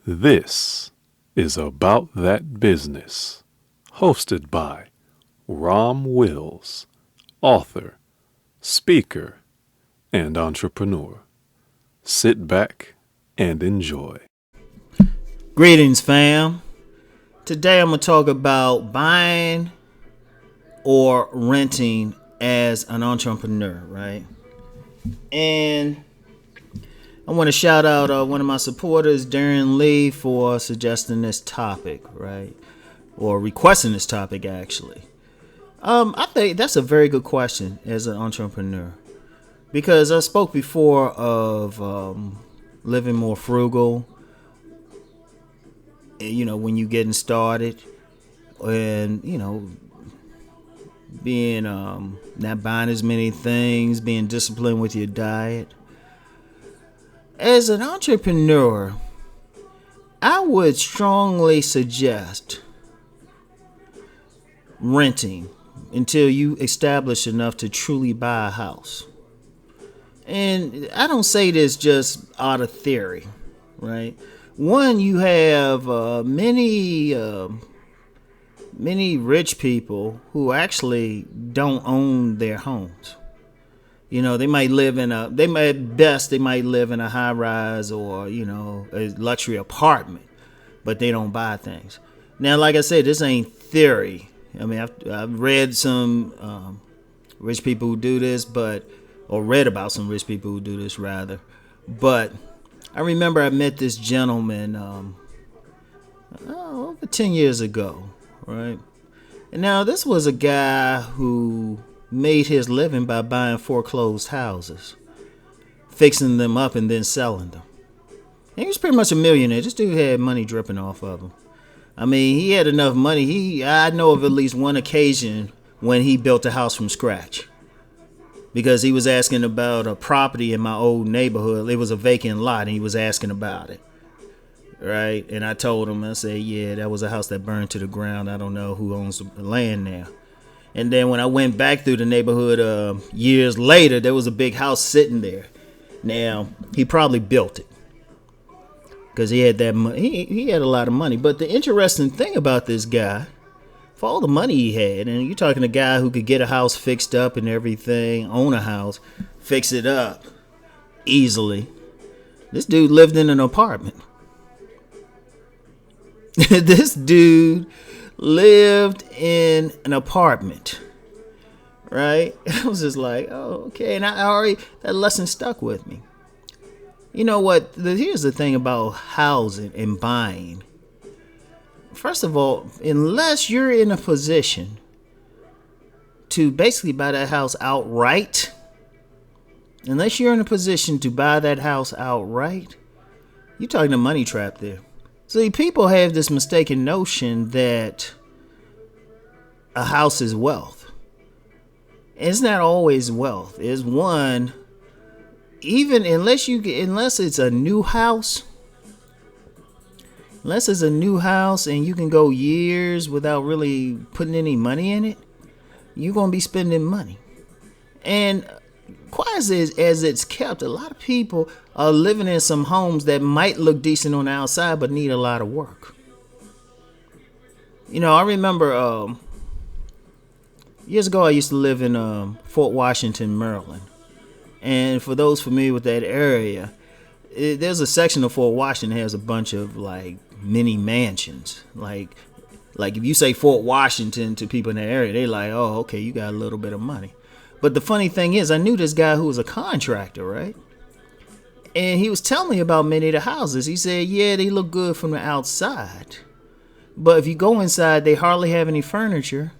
This is About That Business, hosted by Rom Wills, author, speaker, and entrepreneur. Sit back and enjoy. Greetings, fam. Today I'm going to talk about buying or renting as an entrepreneur, right? And I want to shout out one of my supporters, Darren Lee, for suggesting this topic, right? Or requesting this topic, actually. I think that's a very good question as an entrepreneur. Because I spoke before of living more frugal, when you getting started, and being not buying as many things, being disciplined with your diet. As an entrepreneur, I would strongly suggest renting until you establish enough to truly buy a house. And I don't say this just out of theory, right? One, you have many rich people who actually don't own their homes. They might live in they might live in a high rise or, a luxury apartment, but they don't buy things. Now, like I said, this ain't theory. I mean, I've read some rich people who do this, or read about some rich people who do this rather. But I remember I met this gentleman over 10 years ago, right? And now this was a guy who made his living by buying foreclosed houses, fixing them up and then selling them. And he was pretty much a millionaire. This dude had money dripping off of him. I mean, he had enough money. I know of at least one occasion when he built a house from scratch. Because he was asking about a property in my old neighborhood. It was a vacant lot, and he was asking about it. Right? And I told him, I said, yeah, that was a house that burned to the ground. I don't know who owns the land now. And then when I went back through the neighborhood years later, there was a big house sitting there. Now, he probably built it. Because he had that money. He had a lot of money. But the interesting thing about this guy, for all the money he had, and you're talking a guy who could get a house fixed up and everything, own a house, fix it up easily. This dude lived in an apartment. This dude lived in an apartment, right? I was just like, oh, okay. And that lesson stuck with me. You know what? Here's the thing about housing and buying. First of all, unless you're in a position to basically buy that house outright, you're talking a money trap there. See, people have this mistaken notion that a house is wealth. It's not always wealth. It's one, even unless it's a new house. Unless it's a new house and you can go years without really putting any money in it, you're going to be spending money. And quite as it's kept, a lot of people are living in some homes that might look decent on the outside but need a lot of work. I remember years ago I used to live in Fort Washington, Maryland. And for those familiar with that area, there's a section of Fort Washington that has a bunch of mini mansions. Like if you say Fort Washington to people in that area, they like, oh, okay, you got a little bit of money. But the funny thing is, I knew this guy who was a contractor, right? And he was telling me about many of the houses. He said, yeah, they look good from the outside. But if you go inside, they hardly have any furniture.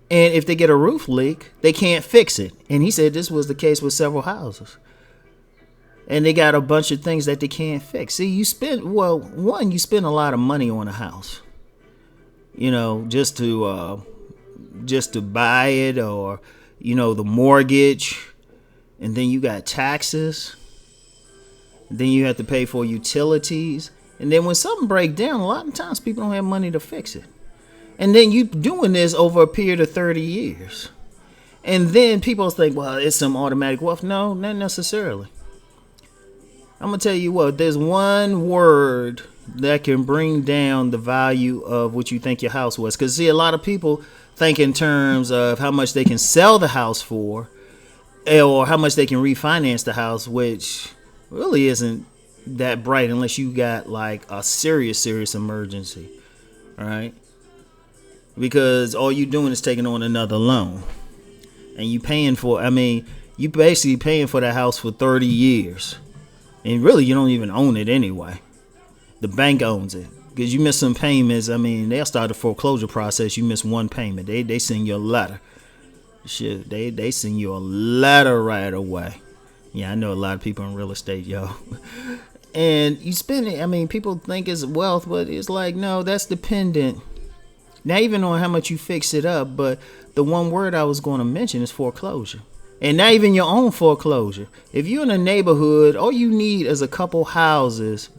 And if they get a roof leak, they can't fix it. And he said this was the case with several houses. And they got a bunch of things that they can't fix. See, you spend a lot of money on a house. Just to buy it, or, the mortgage. And then you got taxes. Then you have to pay for utilities. And then when something breaks down, a lot of times people don't have money to fix it. And then you doing this over a period of 30 years. And then people think, well, it's some automatic wealth. No, not necessarily. I'm going to tell you what, there's one word that can bring down the value of what you think your house was. Because see, a lot of people think in terms of how much they can sell the house for, or how much they can refinance the house, which really isn't that bright unless you got like a serious emergency, right? Because all you doing is taking on another loan, and you paying for. I mean, you basically paying for that house for 30 years, and really you don't even own it anyway. The bank owns it because you miss some payments. I mean, they'll start the foreclosure process. You miss one payment, they send you a letter. Shit, they send you a letter right away. Yeah, I know a lot of people in real estate, yo. And you spend it. I mean, people think it's wealth, but it's like, no, that's dependent. Not even on how much you fix it up, but the one word I was going to mention is foreclosure. And not even your own foreclosure. If you're in a neighborhood, all you need is a couple houses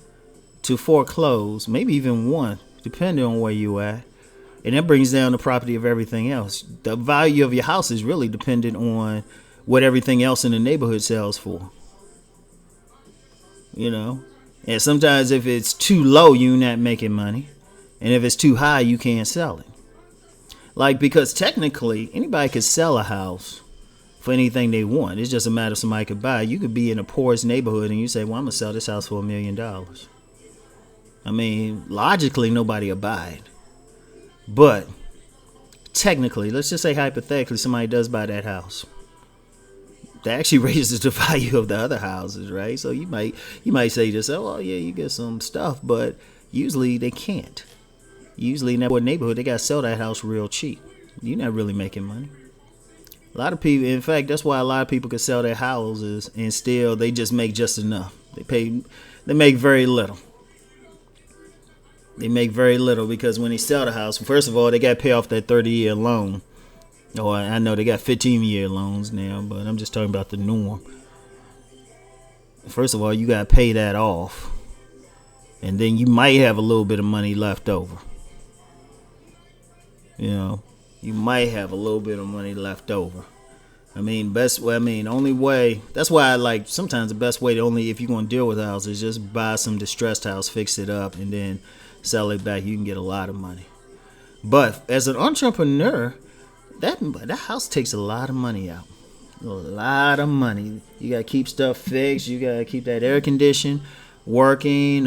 to foreclose, maybe even one, depending on where you at. And that brings down the property of everything else. The value of your house is really dependent on what everything else in the neighborhood sells for. You know? And sometimes if it's too low, you're not making money. And if it's too high, you can't sell it. Like, because technically, anybody could sell a house for anything they want. It's just a matter of somebody could buy it. You could be in the poorest neighborhood and you say, well, I'm going to sell this house for $1 million. I mean, logically, nobody will buy it. But technically, let's just say hypothetically, somebody does buy that house. That actually raises the value of the other houses, right? So you might say to yourself, oh yeah, you get some stuff, but usually they can't. Usually in that neighborhood, they got to sell that house real cheap. You're not really making money. A lot of people, in fact, that's why a lot of people can sell their houses and still they just make just enough. They make very little. They make very little because when they sell the house, first of all, they got to pay off that 30-year loan. Or I know they got 15-year loans now, but I'm just talking about the norm. First of all, you got to pay that off. And then you might have a little bit of money left over. You know, you might have a little bit of money left over. Only way, that's why I like, sometimes the best way if you're going to deal with a house is just buy some distressed house, fix it up, and then sell it back. You can get a lot of money. But as an entrepreneur, that house takes a lot of money out. A lot of money. You got to keep stuff fixed. You got to keep that air conditioned working.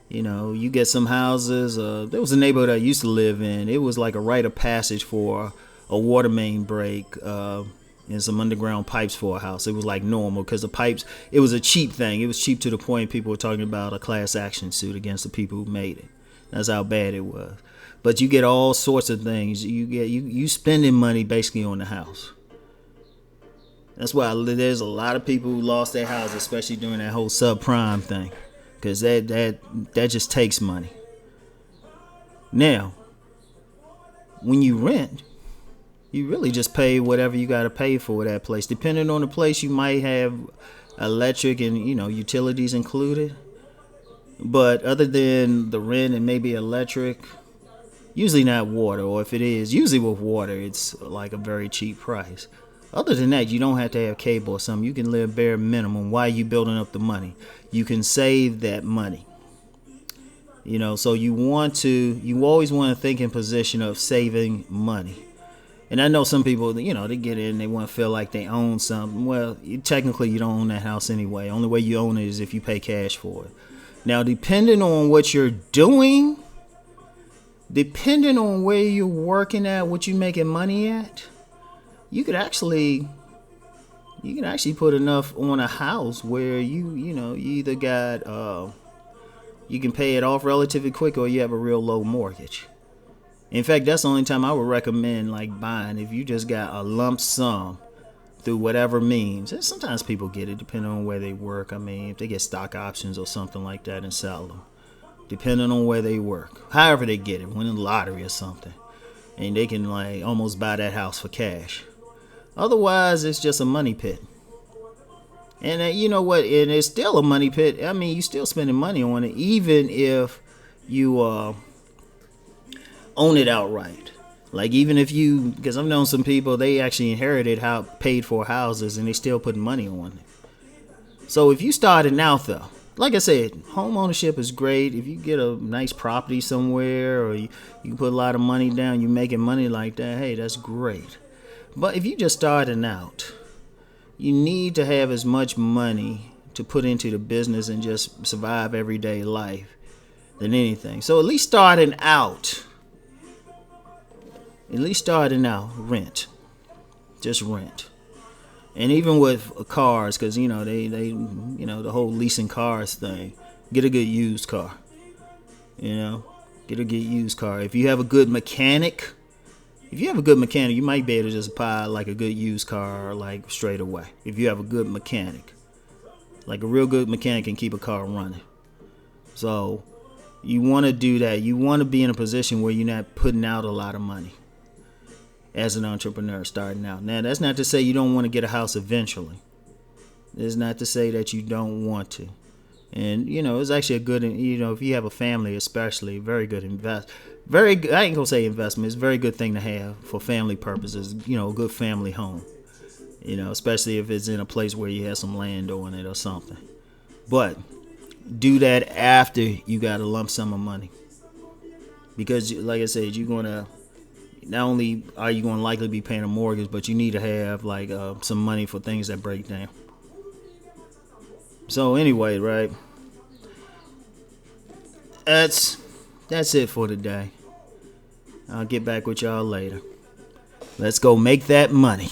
You get some houses. There was a neighborhood I used to live in. It was like a rite of passage for a water main break and some underground pipes for a house. It was like normal because the pipes, it was a cheap thing. It was cheap to the point people were talking about a class action suit against the people who made it. That's how bad it was. But you get all sorts of things. You spending money basically on the house. That's why there's a lot of people who lost their house, especially during that whole subprime thing, because that just takes money. Now, when you rent, you really just pay whatever you got to pay for that place. Depending on the place, you might have electric and utilities included. But other than the rent and maybe electric, usually not water, or if it is, usually with water, it's like a very cheap price. Other than that, you don't have to have cable or something. You can live bare minimum. Why are you building up the money? You can save that money. So you always want to think in position of saving money. And I know some people, they get in, they want to feel like they own something. Well, technically you don't own that house anyway. Only way you own it is if you pay cash for it. Now, depending on what you're doing, depending on where you're working at, what you're making money at, you could actually put enough on a house where you either got you can pay it off relatively quick, or you have a real low mortgage. In fact, that's the only time I would recommend like buying, if you just got a lump sum through whatever means. And sometimes people get it depending on where they work. I mean, if they get stock options or something like that and sell them, depending on where they work, however they get it, win the lottery or something, and they can like almost buy that house for cash. Otherwise, it's just a money pit. And you know what? And it's still a money pit. I mean, you're still spending money on it, even if you own it outright. Like, even if because I've known some people, they actually inherited paid for houses and they still put money on it. So if you started out though, like I said, home ownership is great. If you get a nice property somewhere, or you can put a lot of money down, you're making money like that, hey, that's great. But if you're just starting out, you need to have as much money to put into the business and just survive everyday life than anything. So at least starting out, rent. Just rent. And even with cars, because the whole leasing cars thing, get a good used car. You know, get a good used car. If you have a good mechanic, you might be able to just buy like a good used car like straight away. If you have a good mechanic, like a real good mechanic can keep a car running. So you want to do that. You want to be in a position where you're not putting out a lot of money as an entrepreneur starting out. Now, that's not to say you don't want to get a house eventually. It's not to say that you don't want to. And it's actually a good, if you have a family, especially, very good invest. Very good, I ain't gonna say investment. It's a very good thing to have for family purposes. A good family home. Especially if it's in a place where you have some land on it or something. But do that after you got a lump sum of money, because, like I said, you're gonna not only are you going to likely be paying a mortgage, but you need to have like some money for things that break down. So anyway, right? That's it for today. I'll get back with y'all later. Let's go make that money.